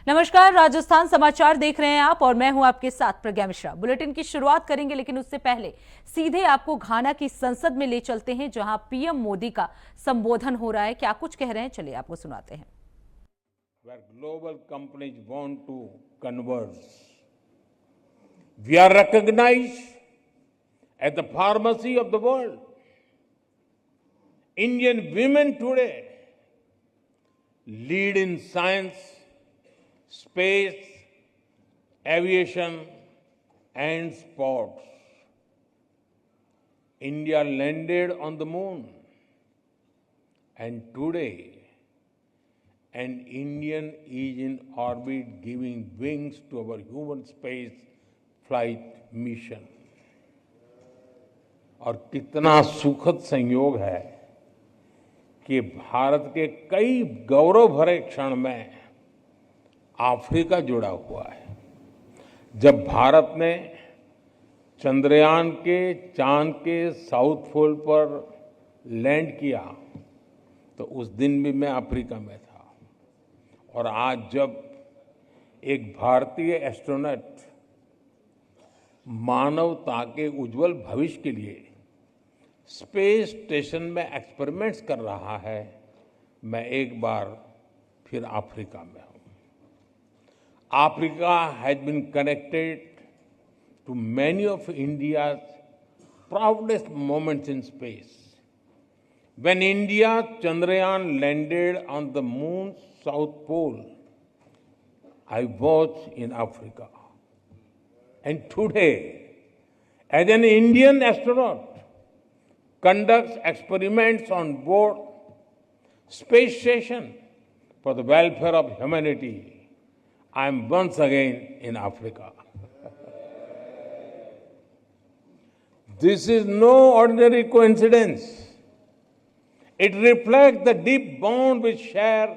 नमस्कार, राजस्थान समाचार देख रहे हैं आप और मैं हूं आपके साथ प्रज्ञा मिश्रा। बुलेटिन की शुरुआत करेंगे, लेकिन उससे पहले सीधे आपको घाना की संसद में ले चलते हैं, जहां पीएम मोदी का संबोधन हो रहा है। क्या कुछ कह रहे हैं, चलिए आपको सुनाते हैं। Where global companies want to converge, we are recognized as the pharmacy of the world. Indian women today lead in science, space, aviation, and sports. India landed on the moon, and today an Indian is in orbit giving wings to our human space flight mission. और कितना सुखद संयोग है कि भारत के कई गौरव भरे क्षण में अफ्रीका जुड़ा हुआ है। जब भारत ने चंद्रयान के चांद के साउथ पोल पर लैंड किया तो उस दिन भी मैं अफ्रीका में था। और आज जब एक भारतीय एस्ट्रोनॉट मानवता के उज्जवल भविष्य के लिए स्पेस स्टेशन में एक्सपेरिमेंट्स कर रहा है, मैं एक बार फिर अफ्रीका में हूं। Africa has been connected to many of India's proudest moments in space. When India Chandrayaan landed on the moon's south pole, I was in Africa. And today, as an Indian astronaut conducts experiments on board space station for the welfare of humanity, I am once again in Africa. This is no ordinary coincidence. It reflects the deep bond we share,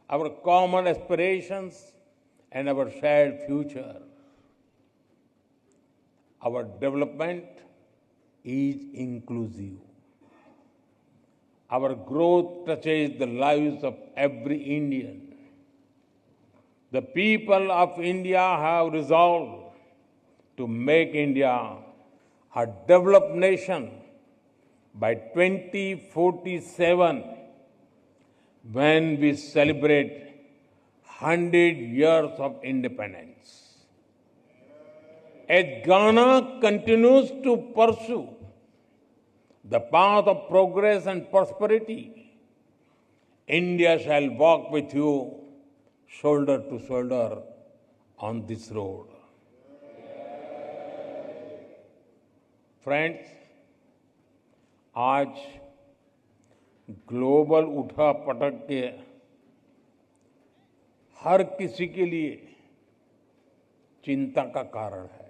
our common aspirations, and our shared future. Our development is inclusive. Our growth touches the lives of every Indian. The people of India have resolved to make India a developed nation by 2047, when we celebrate 100 years of independence. As Ghana continues to pursue the path of progress and prosperity, India shall walk with you shoulder to shoulder on this road. Friends, आज global उठापटक के हर किसी के लिए चिंता का कारण है।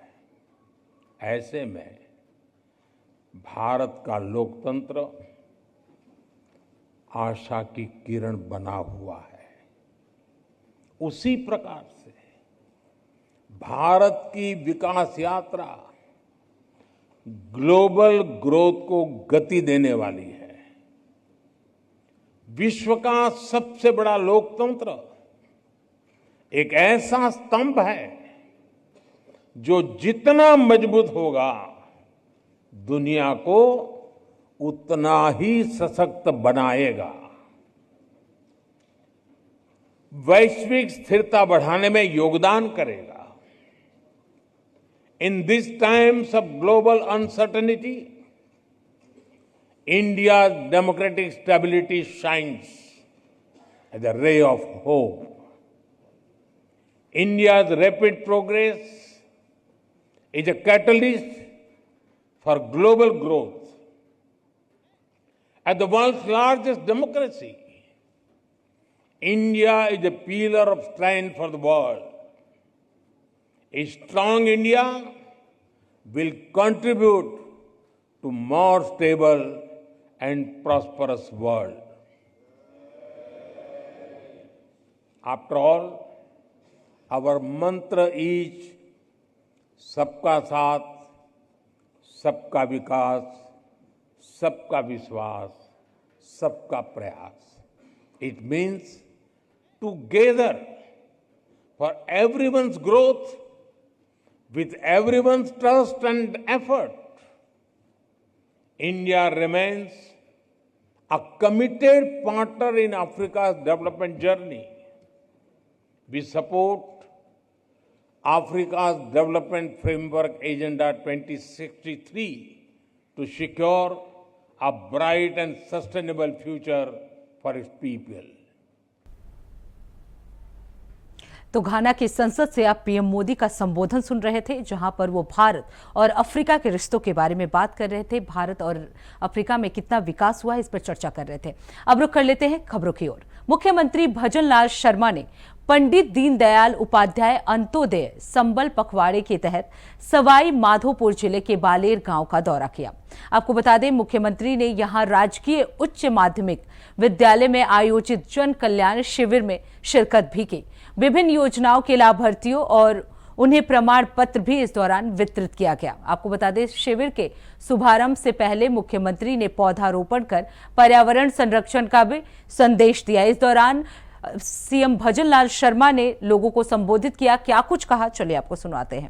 ऐसे में भारत का लोकतंत्र आशा की किरण बना हुआ है। उसी प्रकार से भारत की विकास यात्रा ग्लोबल ग्रोथ को गति देने वाली है। विश्व का सबसे बड़ा लोकतंत्र एक ऐसा स्तंभ है जो जितना मजबूत होगा, दुनिया को उतना ही सशक्त बनाएगा। वैश्विक स्थिरता बढ़ाने में योगदान करेगा। In these times of global uncertainty, India's democratic stability shines as a ray of hope. India's rapid progress is a catalyst for global growth. As the world's largest democracy, India is a pillar of strength for the world. A strong India will contribute to more stable and prosperous world. After all, our mantra is सबका साथ, सबका विकास, सबका विश्वास, सबका प्रयास. It means together for everyone's growth, with everyone's trust and effort, India remains a committed partner in Africa's development journey. We support Africa's Development Framework Agenda 2063 to secure a bright and sustainable future for its people. तो घाना की संसद से आप PM Modi का संबोधन सुन रहे थे, जहां पर वो भारत और अफ्रीका के रिश्तों के बारे में बात कर रहे थे। भारत और अफ्रीका में कितना विकास हुआ है, इस पर चर्चा कर रहे थे। अब रुख कर लेते हैं खबरों की ओर। मुख्यमंत्री भजनलाल शर्मा ने पंडित दीनदयाल उपाध्याय अंत्योदय संबल पखवाड़े के तहत सवाई माधोपुर जिले के बालेर गांव का दौरा किया। आपको बता दें, मुख्यमंत्री ने यहां राजकीय उच्च माध्यमिक विद्यालय में आयोजित जन कल्याण शिविर में शिरकत भी की। विभिन्न योजनाओं के लाभार्थियों और उन्हें प्रमाण पत्र भी इस दौरान वितरित किया गया। आपको बता दें, शिविर के शुभारंभ से पहले मुख्यमंत्री ने पौधारोपण कर पर्यावरण संरक्षण का भी संदेश दिया। इस दौरान सीएम भजनलाल शर्मा ने लोगों को संबोधित किया। क्या कुछ कहा, चलिए आपको सुनाते हैं।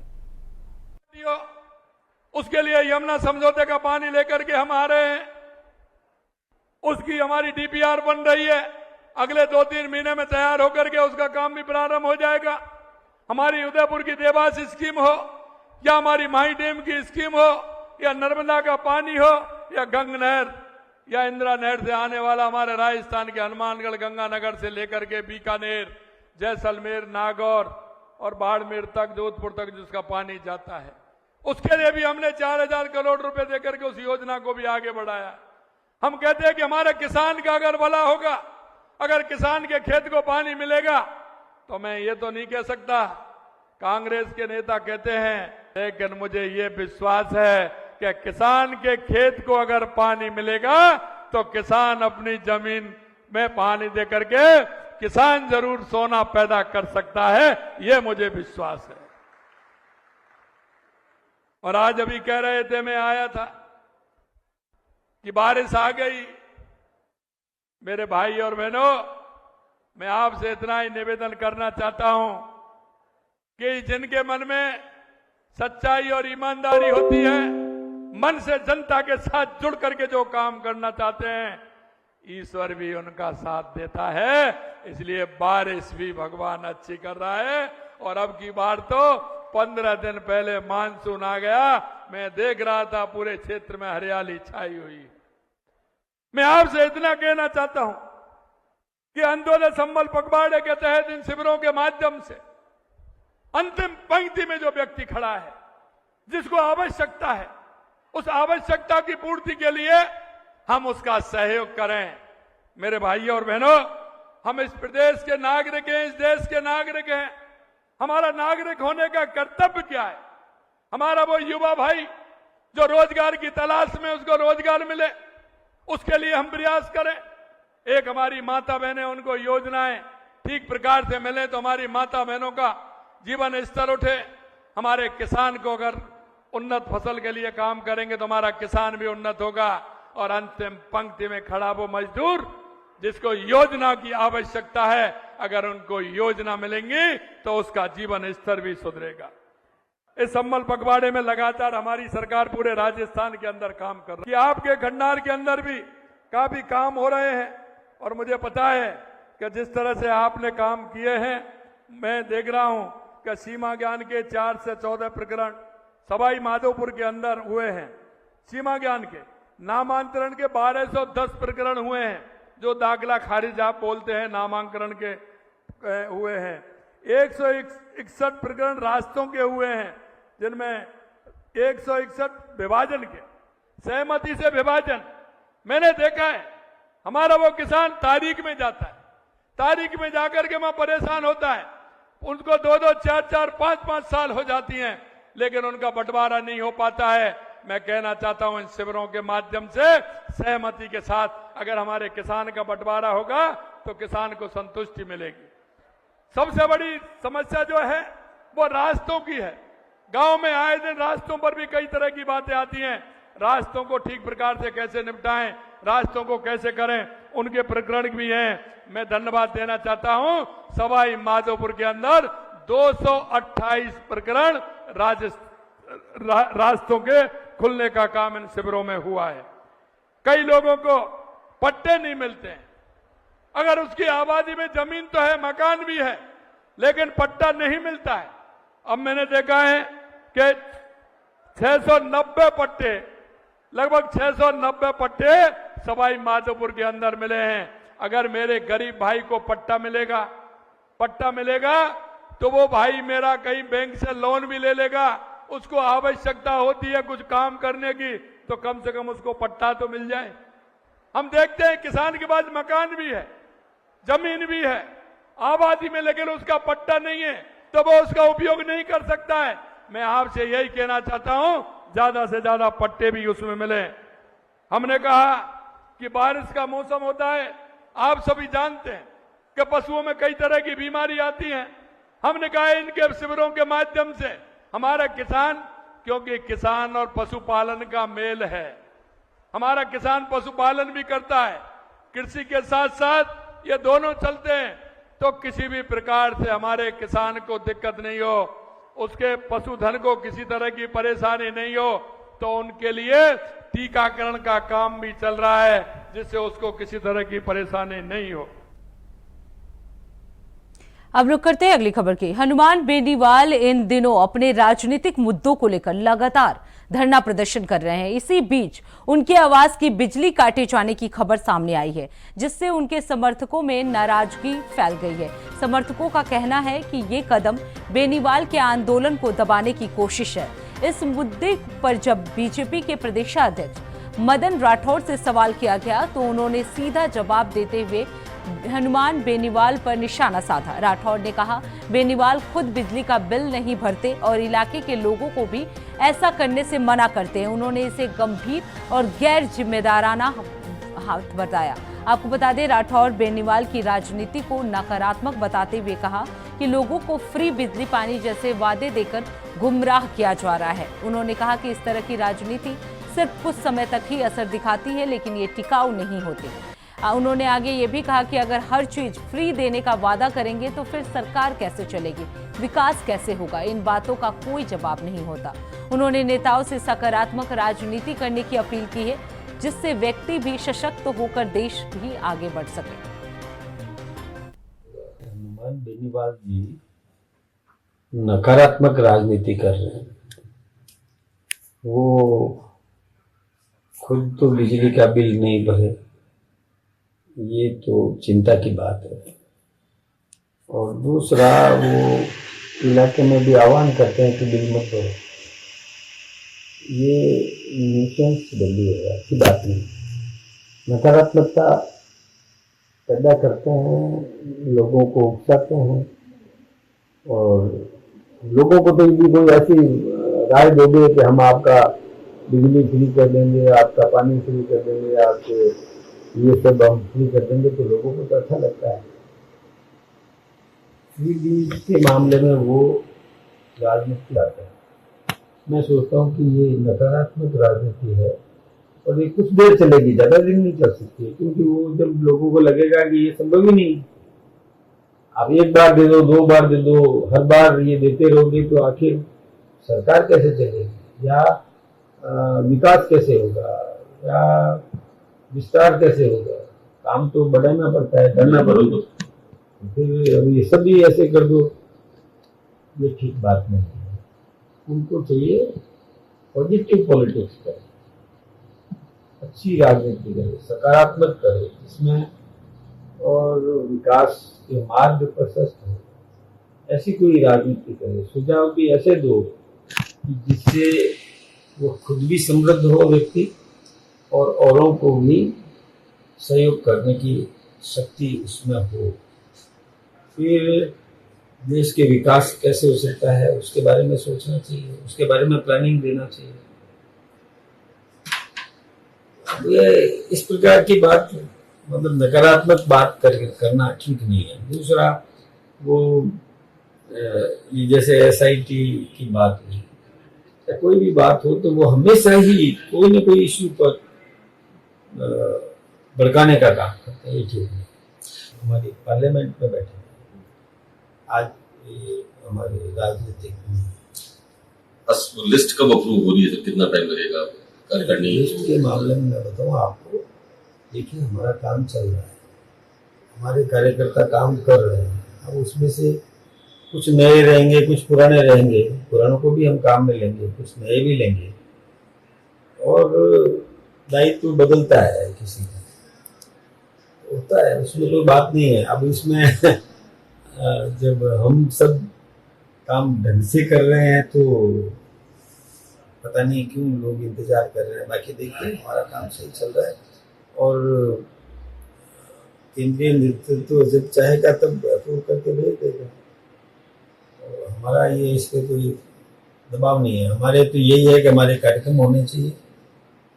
उसके लिए यमुना समझौते का पानी लेकर के हम आ रहे हैं। उसकी हमारी डीपीआर बन रही है, अगले 2-3 महीने में तैयार होकर के उसका काम भी प्रारंभ हो जाएगा। हमारी उदयपुर की देवास स्कीम हो या हमारी माही डैम की स्कीम हो या नर्मदा का पानी हो या गंग नहर या इंदिरा नहर से आने वाला हमारे राजस्थान के हनुमानगढ़ गंगानगर से लेकर के बीकानेर, जैसलमेर, नागौर और बाड़मेर तक, जोधपुर तक जिसका पानी जाता है, उसके लिए भी हमने 4000 करोड़ रुपए देकर के उस योजना को भी आगे बढ़ाया। हम कहते हैं कि हमारे किसान का अगर भला होगा, अगर किसान के खेत को पानी मिलेगा, तो मैं ये तो नहीं कह सकता, कांग्रेस के नेता कहते हैं, लेकिन मुझे ये विश्वास है कि किसान के खेत को अगर पानी मिलेगा तो किसान अपनी जमीन में पानी दे करके किसान जरूर सोना पैदा कर सकता है, ये मुझे विश्वास है। और आज अभी कह रहे थे, मैं आया था कि बारिश आ गई। मेरे भाई और बहनों, मैं आपसे इतना ही निवेदन करना चाहता हूं कि जिनके मन में सच्चाई और ईमानदारी होती है, मन से जनता के साथ जुड़ करके जो काम करना चाहते हैं, ईश्वर भी उनका साथ देता है। इसलिए बारिश भी भगवान अच्छी कर रहा है। और अब की बार तो 15 दिन पहले मानसून आ गया। मैं देख रहा था पूरे क्षेत्र में हरियाली छाई हुई। मैं आपसे इतना कहना चाहता हूं कि अंत्योदय संबल पखवाड़े के तहत इन शिविरों के माध्यम से अंतिम पंक्ति में जो व्यक्ति खड़ा है, जिसको आवश्यकता है, उस आवश्यकता की पूर्ति के लिए हम उसका सहयोग करें। मेरे भाइयों और बहनों, हम इस प्रदेश के नागरिक हैं, इस देश के नागरिक हैं। हमारा नागरिक होने का कर्तव्य क्या है? हमारा वो युवा भाई जो रोजगार की तलाश में, उसको रोजगार मिले, उसके लिए हम प्रयास करें। एक हमारी माता बहनें, उनको योजनाएं ठीक प्रकार से मिले तो हमारी माता बहनों का जीवन स्तर उठे। हमारे किसान को अगर उन्नत फसल के लिए काम करेंगे तो हमारा किसान भी उन्नत होगा। और अंतिम पंक्ति में खड़ा वो मजदूर जिसको योजना की आवश्यकता है, अगर उनको योजना मिलेंगी तो उसका जीवन स्तर भी सुधरेगा। इस संबल पखवाड़े में लगातार हमारी सरकार पूरे राजस्थान के अंदर काम कर रही है। आपके खंडार के अंदर भी काफी काम हो रहे हैं और मुझे पता है कि जिस तरह से आपने काम किए हैं, मैं देख रहा हूं कि सीमा ज्ञान के 4 से 14 प्रकरण सवाई माधोपुर के अंदर हुए हैं। सीमा ज्ञान के नामांतरण के 1210 प्रकरण हुए हैं, जो दाखिला खारिज आप बोलते हैं, नामांकन के हुए हैं। 161 प्रकरण रास्तों के हुए हैं, जिनमें 161 विभाजन के, सहमति से विभाजन। मैंने देखा है, हमारा वो किसान तारीख में जाता है, तारीख में जाकर के वहां परेशान होता है, उनको 2-2, 4-4, 5-5 साल हो जाती हैं, लेकिन उनका बंटवारा नहीं हो पाता है। मैं कहना चाहता हूं, इन शिविरों के माध्यम से सहमति के साथ अगर हमारे किसान का बंटवारा होगा तो किसान को संतुष्टि मिलेगी। सबसे बड़ी समस्या जो है वो रास्तों की है। गांव में आए दिन रास्तों पर भी कई तरह की बातें आती हैं। रास्तों को ठीक प्रकार से कैसे निपटाएं, रास्तों को कैसे करें, उनके प्रकरण भी हैं। मैं धन्यवाद देना चाहता हूं, सवाई माधोपुर के अंदर 228 प्रकरण रास्तों के खुलने का काम इन शिविरों में हुआ है। कई लोगों को पट्टे नहीं मिलते हैं। अगर उसकी आबादी में जमीन तो है, मकान भी है, लेकिन पट्टा नहीं मिलता है। अब मैंने देखा है कि 690 पट्टे, लगभग 690 पट्टे सवाई माधोपुर के अंदर मिले हैं। अगर मेरे गरीब भाई को पट्टा मिलेगा तो वो भाई मेरा कहीं बैंक से लोन भी ले लेगा। उसको आवश्यकता होती है कुछ काम करने की, तो कम से कम उसको पट्टा तो मिल जाए। हम देखते हैं किसान के पास मकान भी है, जमीन भी है, आबादी में, लेकिन उसका पट्टा नहीं है, तो वो उसका उपयोग नहीं कर सकता है। मैं आपसे यही कहना चाहता हूं, ज्यादा से ज्यादा पट्टे भी उसमें मिले। हमने कहा कि बारिश का मौसम होता है, आप सभी जानते हैं कि पशुओं में कई तरह की बीमारी आती है। हमने कहा इनके शिविरों के माध्यम से हमारा किसान, क्योंकि किसान और पशुपालन का मेल है, हमारा किसान पशुपालन भी करता है, कृषि के साथ साथ ये दोनों चलते हैं, तो किसी भी प्रकार से हमारे किसान को दिक्कत नहीं हो, उसके पशुधन को किसी तरह की परेशानी नहीं हो, तो उनके लिए टीकाकरण का काम भी चल रहा है, जिससे उसको किसी तरह की परेशानी नहीं हो। अब रुक करते हैं अगली खबर की। हनुमान बेनीवाल इन दिनों अपने राजनीतिक मुद्दों को लेकर लगातार धरना प्रदर्शन कर रहे हैं। इसी बीच उनके आवास की बिजली काटे जाने की खबर सामने आई है, जिससे उनके समर्थकों में नाराजगी फैल गई है। समर्थकों का कहना है कि ये कदम बेनीवाल के आंदोलन को दबाने की कोशिश है। इस मुद्दे पर जब बीजेपी के प्रदेशाध्यक्ष मदन राठौर से सवाल किया गया, तो उन्होंने सीधा जवाब देते हुए हनुमान बेनीवाल पर निशाना साधा। राठौर ने कहा, बेनीवाल खुद बिजली का बिल नहीं भरते और इलाके के लोगों को भी ऐसा करने से मना करते हैं। उन्होंने इसे गंभीर और गैर जिम्मेदाराना हाथ बताया। आपको बता दें, राठौर बेनीवाल की राजनीति को नकारात्मक बताते हुए कहा कि लोगों को फ्री बिजली पानी जैसे वादे देकर गुमराह किया जा रहा है। उन्होंने कहा कि इस तरह की राजनीति सिर्फ कुछ समय तक ही असर दिखाती है, लेकिन ये टिकाऊ नहीं होती। उन्होंने आगे ये भी कहा कि अगर हर चीज फ्री देने का वादा करेंगे तो फिर सरकार कैसे चलेगी, विकास कैसे होगा, इन बातों का कोई जवाब नहीं होता। उन्होंने नेताओं से सकारात्मक राजनीति करने की अपील की है, जिससे व्यक्ति भी सशक्त होकर देश भी आगे बढ़ सके। हनुमान बेनीवाल जी नकारात्मक राजनीति कर रहे हैं। वो खुद तो बिजली का बिल नहीं भरे, ये तो चिंता की बात है। और दूसरा, वो इलाके में भी आह्वान करते हैं कि बिल मत भरो। ये न्यूसेंस वैल्यू है, अच्छी बात नहीं। नकारात्मकता पैदा करते हैं, लोगों को उकसाते हैं, और लोगों को तो यदि कोई ऐसी राय दे दे कि हम आपका बिजली फ्री कर देंगे, आपका पानी फ्री कर देंगे, आपके ये सब हम फ्री कर देंगे, तो लोगों को तो अच्छा लगता है। फ्री बिल के मामले में वो राजनीति आता है। मैं सोचता हूँ कि ये नकारात्मक राजनीति है, और ये कुछ देर चलेगी, ज्यादा दिन नहीं चल सकती है, क्योंकि वो जब लोगों को लगेगा कि ये संभव ही नहीं, आप एक बार दे दो, दो बार दे दो, हर बार ये देते रहोगे, तो आखिर सरकार कैसे चलेगी, या विकास कैसे होगा, या विस्तार कैसे होगा। काम तो बढ़ाना पड़ता है, करना पड़ेगा। फिर अब ये सब भी ऐसे कर दो, ये ठीक बात नहीं है। उनको चाहिए पॉजिटिव पॉलिटिक्स करें, अच्छी राजनीति करें, सकारात्मक करें, इसमें और विकास के मार्ग प्रशस्त हो, ऐसी कोई राजनीति करें। सुझाव भी ऐसे दो कि जिससे वो खुद भी समृद्ध हो व्यक्ति, और औरों को भी सहयोग करने की शक्ति उसमें हो। फिर देश के विकास कैसे हो सकता है, उसके बारे में सोचना चाहिए, उसके बारे में प्लानिंग देना चाहिए। ये इस प्रकार की बात, मतलब नकारात्मक बात करना ठीक नहीं है। दूसरा, वो ये जैसे SIT की बात हुई, या कोई भी बात हो, तो वो हमेशा ही कोई न कोई इश्यू पर भड़काने का काम करते हैं। ये ठीक नहीं। हमारी पार्लियामेंट में बैठे आज हमारे राजनीतिक नहीं। बस लिस्ट कब अप्रूव हो रही है, कितना टाइम लगेगा करने लिस्ट के मामले में मैं बताऊँ आपको, देखिए हमारा काम चल रहा है, हमारे कार्यकर्ता काम कर रहे हैं। अब उसमें से कुछ नए रहेंगे, कुछ पुराने रहेंगे, पुरानों को भी हम काम में लेंगे, कुछ नए भी लेंगे, और दायित्व बदलता है, किसी का होता है, उसमें कोई बात नहीं है। अब इसमें जब हम सब काम ढंग से कर रहे हैं तो पता नहीं क्यों लोग इंतजार कर रहे हैं। बाकी देखिए हमारा काम सही चल रहा है, और केंद्रीय नेतृत्व जब चाहेगा तब अप्रूव करके भेज देगा। तो हमारा ये इस पर कोई दबाव नहीं है। हमारे तो यही है कि हमारे कार्यक्रम होने चाहिए,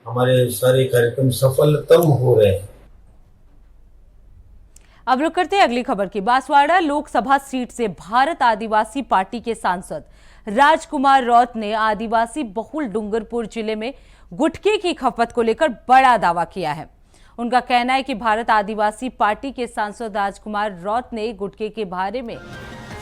हमारे सारे कार्यक्रम सफलतम हो रहे हैं। अब रुक करते हैं अगली खबर की। बांसवाड़ा लोकसभा सीट से भारत आदिवासी पार्टी के सांसद राजकुमार रौत ने आदिवासी बहुल डूंगरपुर जिले में गुटखे की खपत को लेकर बड़ा दावा किया है। उनका कहना है कि भारत आदिवासी पार्टी के सांसद राजकुमार रौत ने गुटखे के बारे में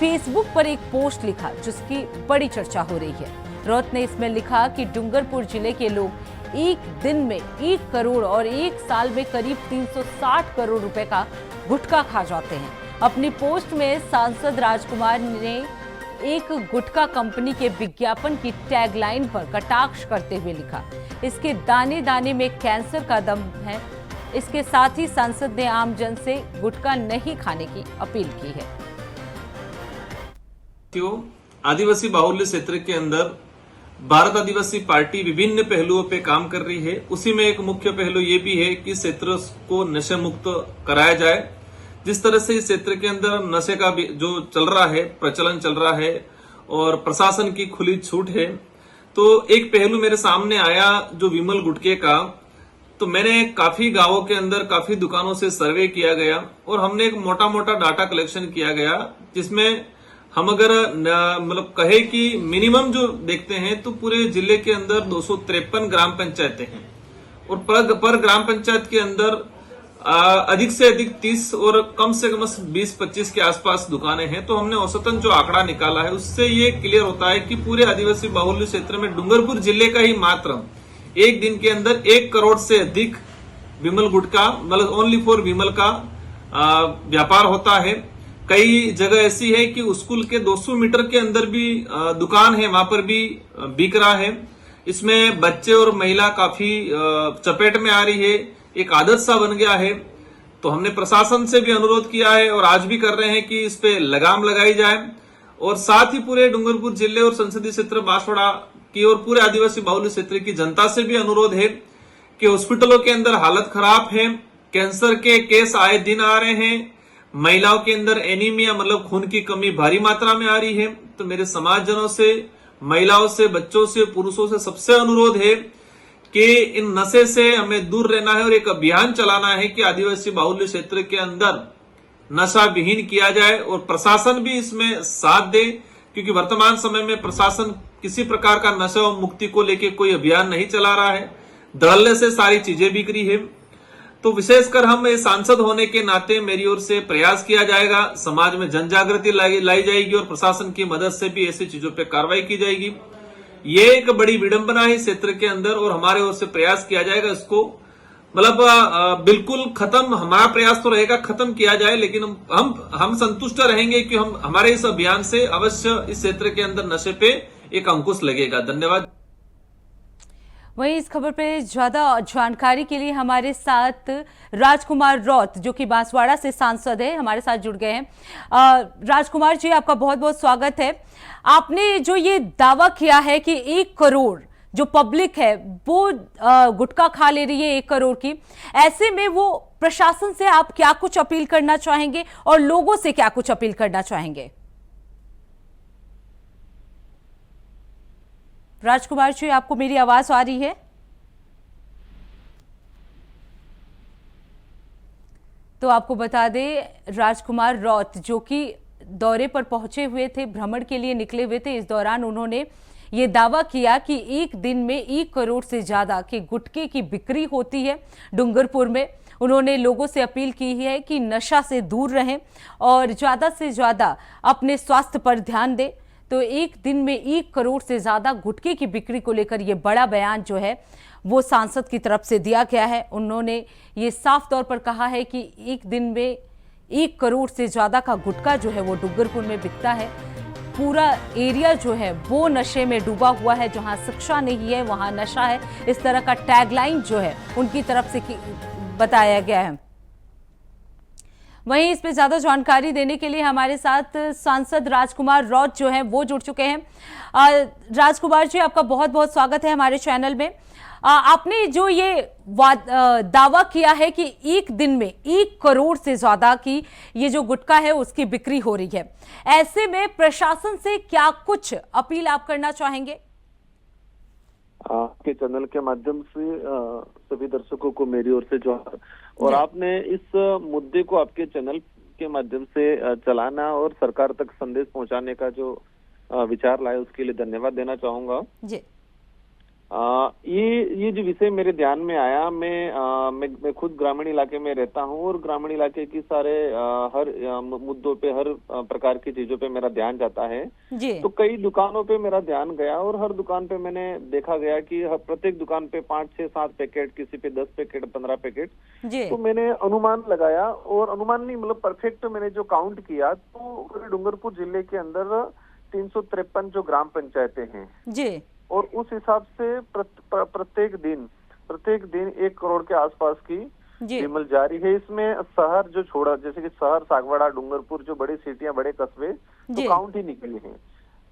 फेसबुक पर एक पोस्ट लिखा, जिसकी बड़ी चर्चा हो रही है। रौत ने इसमें लिखा कि डूंगरपुर जिले के लोग एक दिन में 1 करोड़ और एक साल में करीब 360 करोड़ रुपए का गुटखा खा जाते हैं। अपनी पोस्ट में सांसद राजकुमार ने एक गुटखा कंपनी के विज्ञापन की टैगलाइन पर कटाक्ष करते हुए लिखा, इसके दाने दाने में कैंसर का दम है। इसके साथ ही सांसद ने आमजन से गुटखा नहीं खाने की अपील की है। आदिवासी बाहुल्य क्षेत्र के अंदर भारत आदिवासी पार्टी विभिन्न पहलुओं पे काम कर रही है। उसी में एक मुख्य पहलू ये भी है कि क्षेत्र को नशे मुक्त कराया जाए। जिस तरह से इस क्षेत्र के अंदर नशे का भी जो चल रहा है, प्रचलन चल रहा है और प्रशासन की खुली छूट है, तो एक पहलू मेरे सामने आया जो विमल गुटखे का। तो मैंने काफी गांवों के अंदर काफी दुकानों से सर्वे किया गया और हमने एक मोटा मोटा डाटा कलेक्शन किया गया, जिसमें हम अगर मतलब कहे कि मिनिमम जो देखते हैं तो पूरे जिले के अंदर 253 ग्राम पंचायतें हैं और पर ग्राम पंचायत के अंदर अधिक से अधिक 30 और कम से कम 20-25 के आसपास दुकानें हैं। तो हमने औसतन जो आंकड़ा निकाला है उससे ये क्लियर होता है कि पूरे आदिवासी बाहुल्य क्षेत्र में डूंगरपुर जिले का ही मात्र एक दिन के अंदर 1 करोड़ से अधिक विमल गुटखा मतलब ओनली फॉर विमल का व्यापार होता है। कई जगह ऐसी है कि स्कूल के 200 मीटर के अंदर भी दुकान है, वहां पर भी बिक रहा है। इसमें बच्चे और महिला काफी चपेट में आ रही है, एक आदत सा बन गया है। तो हमने प्रशासन से भी अनुरोध किया है और आज भी कर रहे हैं कि इस पे लगाम लगाई जाए। और साथ ही पूरे डूंगरपुर जिले और संसदीय क्षेत्र बांसवाड़ा की और पूरे आदिवासी बाहुल्य क्षेत्र की जनता से भी अनुरोध है कि हॉस्पिटलों के अंदर हालत खराब है, कैंसर के केस आए दिन आ रहे हैं, महिलाओं के अंदर एनीमिया मतलब खून की कमी भारी मात्रा में आ रही है। तो मेरे समाजजनों से, महिलाओं से, बच्चों से, पुरुषों से सबसे अनुरोध है कि इन नशे से हमें दूर रहना है और एक अभियान चलाना है कि आदिवासी बाहुल्य क्षेत्र के अंदर नशा विहीन किया जाए और प्रशासन भी इसमें साथ दे, क्योंकि वर्तमान समय में प्रशासन किसी प्रकार का नशा मुक्ति को लेकर कोई अभियान नहीं चला रहा है। धड़ल्ले से सारी चीजें बिक रही है। तो विशेषकर हम सांसद होने के नाते मेरी ओर से प्रयास किया जाएगा, समाज में जन जागृति लाई जाएगी और प्रशासन की मदद से भी ऐसी चीजों पर कार्रवाई की जाएगी। ये एक बड़ी विडंबना है क्षेत्र के अंदर और हमारे ओर से प्रयास किया जाएगा इसको मतलब बिल्कुल खत्म। हमारा प्रयास तो रहेगा खत्म किया जाए, लेकिन हम संतुष्ट रहेंगे कि हम हमारे इस अभियान से अवश्य इस क्षेत्र के अंदर नशे पे एक अंकुश लगेगा। धन्यवाद। वहीं इस खबर पे ज्यादा जानकारी के लिए हमारे साथ राजकुमार रौत जो कि बांसवाड़ा से सांसद है हमारे साथ जुड़ गए हैं। राजकुमार जी, आपका बहुत बहुत स्वागत है। आपने जो ये दावा किया है कि 1 करोड़ जो पब्लिक है वो गुटखा खा ले रही है 1 करोड़ की, ऐसे में वो प्रशासन से आप क्या कुछ अपील करना चाहेंगे और लोगों से क्या कुछ अपील करना चाहेंगे? राजकुमार जी, आपको मेरी आवाज आ रही है? तो आपको बता दें, राजकुमार रौत जो कि दौरे पर पहुंचे हुए थे, भ्रमण के लिए निकले हुए थे, इस दौरान उन्होंने ये दावा किया कि एक दिन में 1 करोड़ से ज्यादा के गुटखे की बिक्री होती है डूंगरपुर में उन्होंने लोगों से अपील की है कि नशा से दूर रहें और ज़्यादा से ज़्यादा अपने स्वास्थ्य पर ध्यान दें। तो एक दिन में 1 करोड़ से ज़्यादा गुटखे की बिक्री को लेकर ये बड़ा बयान जो है वो सांसद की तरफ से दिया गया है। उन्होंने ये साफ तौर पर कहा है कि एक दिन में 1 करोड़ से ज़्यादा का गुटखा जो है वो डूंगरपुर में बिकता है। पूरा एरिया जो है वो नशे में डूबा हुआ है। जहां शिक्षा नहीं है वहां नशा है, इस तरह का टैगलाइन जो है उनकी तरफ से बताया गया है। वहीं इस पे ज्यादा जानकारी देने के लिए हमारे साथ सांसद राजकुमार रौत जो हैं वो जुड़ चुके हैं। राजकुमार जी, आपका बहुत बहुत स्वागत है हमारे चैनल में। आपने जो ये दावा किया है कि एक दिन में 1 करोड़ से ज्यादा की ये जो गुटखा है उसकी बिक्री हो रही है, ऐसे में प्रशासन से क्या कुछ अपील आप करना चाहेंगे? आपके चैनल के माध्यम से सभी दर्शकों को मेरी ओर से जोहार। और आपने इस मुद्दे को आपके चैनल के माध्यम से चलाना और सरकार तक संदेश पहुंचाने का जो विचार लाए उसके लिए धन्यवाद देना चाहूंगा जी। ये जो विषय मेरे ध्यान में आया, मैं खुद ग्रामीण इलाके में रहता हूँ और ग्रामीण इलाके की सारे हर मुद्दों पे, हर प्रकार की चीजों पे मेरा ध्यान जाता है जी। तो कई दुकानों पे मेरा ध्यान गया और हर दुकान पे मैंने देखा गया कि प्रत्येक दुकान पे 5, 6, 7 पैकेट, किसी पे 10 पैकेट, 15 पैकेट जी। तो मैंने अनुमान लगाया और अनुमान नहीं मतलब परफेक्ट मैंने जो काउंट किया तो डूंगरपुर जिले के अंदर 353 जो ग्राम पंचायतें हैं जी, और उस हिसाब से प्रत्येक दिन 1 करोड़ के आसपास की विमल जारी है। इसमें शहर जो छोड़ा, जैसे कि शहर, सागवाड़ा, डूंगरपुर, जो बड़ी सिटियां, बड़े कस्बे तो काउंट ही निकले हैं।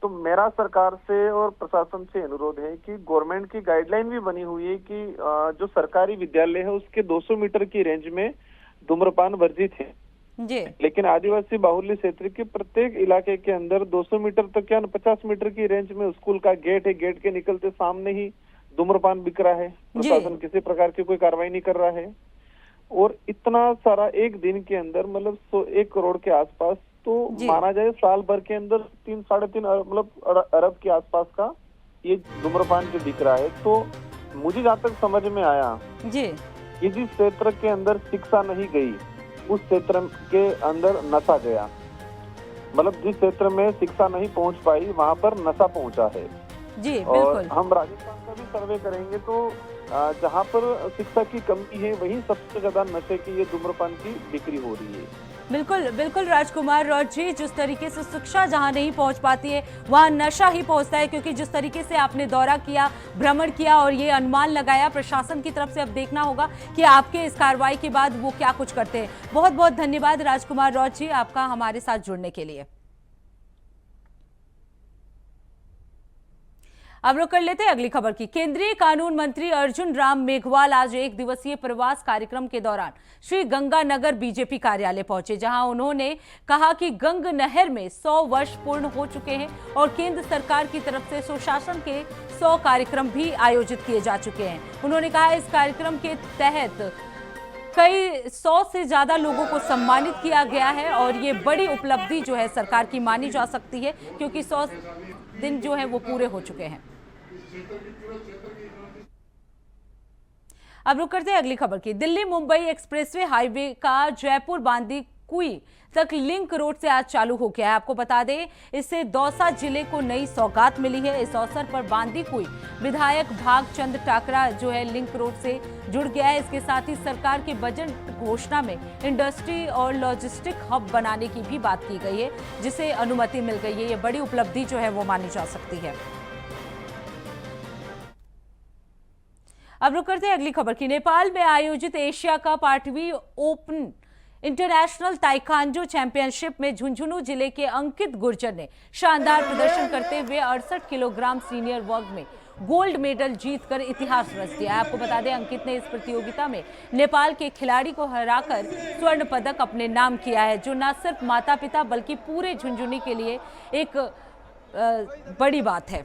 तो मेरा सरकार से और प्रशासन से अनुरोध है कि गवर्नमेंट की गाइडलाइन भी बनी हुई है कि जो सरकारी विद्यालय है उसके 200 मीटर की रेंज में धूम्रपान वर्जित है जी। लेकिन आदिवासी बाहुल्य क्षेत्र के प्रत्येक इलाके के अंदर 200 मीटर तक क्या 50 मीटर की रेंज में स्कूल का गेट है, गेट के निकलते सामने ही धूम्रपान बिक रहा है। प्रशासन किसी प्रकार की कोई कार्रवाई नहीं कर रहा है और इतना सारा एक दिन के अंदर मतलब 1 करोड़ के आसपास, तो माना जाए साल भर के अंदर 3, 3.5 मतलब अरब के आसपास का ये धूम्रपान जो बिक रहा है। तो मुझे जहाँ तक समझ में आया जी, कि जिस क्षेत्र के अंदर शिक्षा नहीं गई उस क्षेत्र के अंदर नशा गया, मतलब जिस क्षेत्र में शिक्षा नहीं पहुंच पाई वहां पर नशा पहुंचा है जी। और हम राजस्थान का भी सर्वे करेंगे तो जहां पर शिक्षा की कमी है वहीं सबसे ज्यादा नशे की, ये धूम्रपान की बिक्री हो रही है। बिल्कुल बिल्कुल राजकुमार रौत जी, जिस तरीके से शिक्षा जहां नहीं पहुंच पाती है वहां नशा ही पहुंचता है, क्योंकि जिस तरीके से आपने दौरा किया, भ्रमण किया और ये अनुमान लगाया, प्रशासन की तरफ से अब देखना होगा कि आपके इस कार्रवाई के बाद वो क्या कुछ करते हैं। बहुत बहुत धन्यवाद राजकुमार रौत जी आपका हमारे साथ जुड़ने के लिए। अब रुक कर लेते हैं अगली खबर की। केंद्रीय कानून मंत्री अर्जुन राम मेघवाल आज 1 दिवसीय प्रवास कार्यक्रम के दौरान श्री गंगानगर बीजेपी कार्यालय पहुंचे, जहां उन्होंने कहा कि गंग नहर में 100 वर्ष पूर्ण हो चुके हैं और केंद्र सरकार की तरफ से सुशासन के 100 कार्यक्रम भी आयोजित किए जा चुके हैं। उन्होंने कहा इस कार्यक्रम के तहत कई 100 से ज्यादा लोगों को सम्मानित किया गया है और ये बड़ी उपलब्धि जो है सरकार की मानी जा सकती है, क्योंकि 100 दिन जो है वो पूरे हो चुके हैं। अब रुक करते हैं अगली खबर की। दिल्ली मुंबई एक्सप्रेसवे हाईवे का जयपुर बांदी कुई तक लिंक रोड से आज चालू हो गया है। आपको बता दें इससे दौसा जिले को नई सौगात मिली है। इस अवसर पर बांदी कुई विधायक भागचंद टाकरा जो है लिंक रोड से जुड़ गया है। इसके साथ ही सरकार के बजट घोषणा में इंडस्ट्री और लॉजिस्टिक हब बनाने की भी बात की गई है, जिसे अनुमति मिल गई है। ये बड़ी उपलब्धि जो है वो मानी जा सकती है। अब रुक करते हैं अगली खबर की। नेपाल में आयोजित एशिया कप 8वीं ओपन इंटरनेशनल ताइक्वांडो चैंपियनशिप में झुंझुनू जिले के अंकित गुर्जर ने शानदार प्रदर्शन करते हुए 68 किलोग्राम सीनियर वर्ग में गोल्ड मेडल जीतकर इतिहास रच दिया। आपको बता दें अंकित ने इस प्रतियोगिता में नेपाल के खिलाड़ी को हराकर स्वर्ण पदक अपने नाम किया है, जो न सिर्फ माता पिता बल्कि पूरे झुंझुनू के लिए एक बड़ी बात है।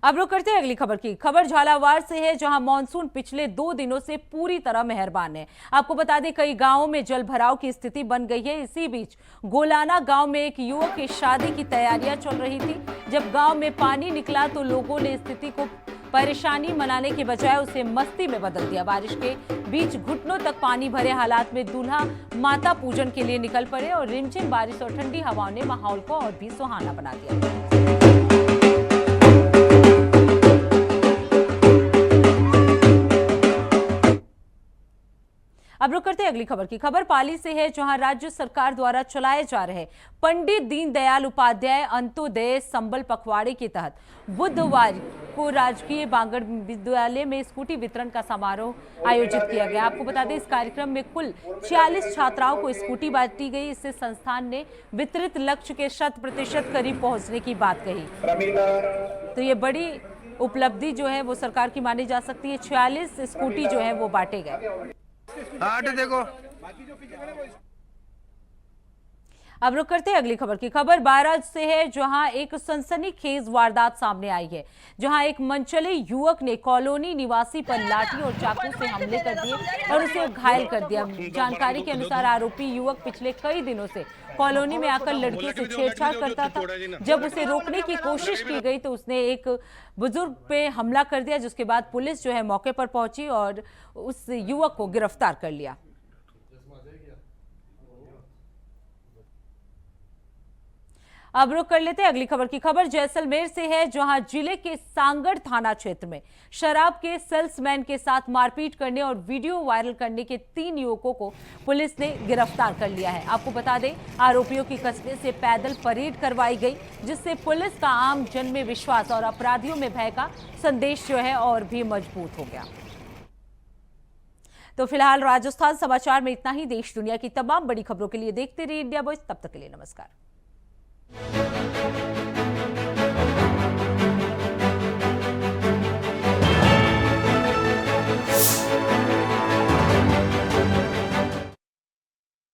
अब रुक करते हैं अगली खबर की। खबर झालावाड़ से है, जहां मानसून पिछले 2 दिनों से पूरी तरह मेहरबान है। आपको बता दें कई गांवों में जल भराव की स्थिति बन गई है। इसी बीच गोलाना गांव में एक युवक की शादी की तैयारियां चल रही थी। जब गांव में पानी निकला तो लोगों ने स्थिति को परेशानी मनाने के बजाय उसे मस्ती में बदल दिया। बारिश के बीच घुटनों तक पानी भरे हालात में दूल्हा माता पूजन के लिए निकल पड़े और रिमझिम बारिश और ठंडी हवाओं ने माहौल को और भी सुहाना बना दिया। अब रुक करते अगली खबर की। खबर पाली से है, जहां राज्य सरकार द्वारा चलाए जा रहे पंडित दीनदयाल उपाध्याय अंत्योदय संबल पखवाड़े के तहत बुधवार को राजकीय बांगड़ विद्यालय में स्कूटी वितरण का समारोह आयोजित किया गया। आपको बता दें, इस कार्यक्रम में कुल 46 छात्राओं को स्कूटी बांटी गई। इससे संस्थान ने वितरित लक्ष्य के 100% करीब पहुंचने की बात कही। तो ये बड़ी उपलब्धि जो है वो सरकार की मानी जा सकती है। 46 स्कूटी जो है वो बांटे गए। देखो, अब रुक करते हैं अगली खबर की। खबर बाराज से है, जहां एक सनसनीखेज वारदात सामने आई है, जहां एक मनचले युवक ने कॉलोनी निवासी पर लाठी और चाकू से हमले कर दिए और उसे घायल कर दिया। जानकारी के अनुसार आरोपी युवक पिछले कई दिनों से कॉलोनी में आकर लड़की से छेड़छाड़ करता था। जब उसे रोकने की कोशिश की गई तो उसने एक बुजुर्ग पे हमला कर दिया, जिसके बाद पुलिस जो है मौके पर पहुंची और उस युवक को गिरफ्तार कर लिया। अब रुक कर लेते हैं अगली खबर की। खबर जैसलमेर से है, जहां जिले के सांगड़ थाना क्षेत्र में शराब के सेल्समैन के साथ मारपीट करने और वीडियो वायरल करने के 3 युवकों को पुलिस ने गिरफ्तार कर लिया है। आपको बता दें, आरोपियों की कस्बे से पैदल परेड करवाई गई, जिससे पुलिस का आम जन में विश्वास और अपराधियों में भय का संदेश जो है और भी मजबूत हो गया। तो फिलहाल राजस्थान समाचार में इतना ही। देश दुनिया की तमाम बड़ी खबरों के लिए देखते रहिए इंडिया वॉइस। तब तक के लिए नमस्कार।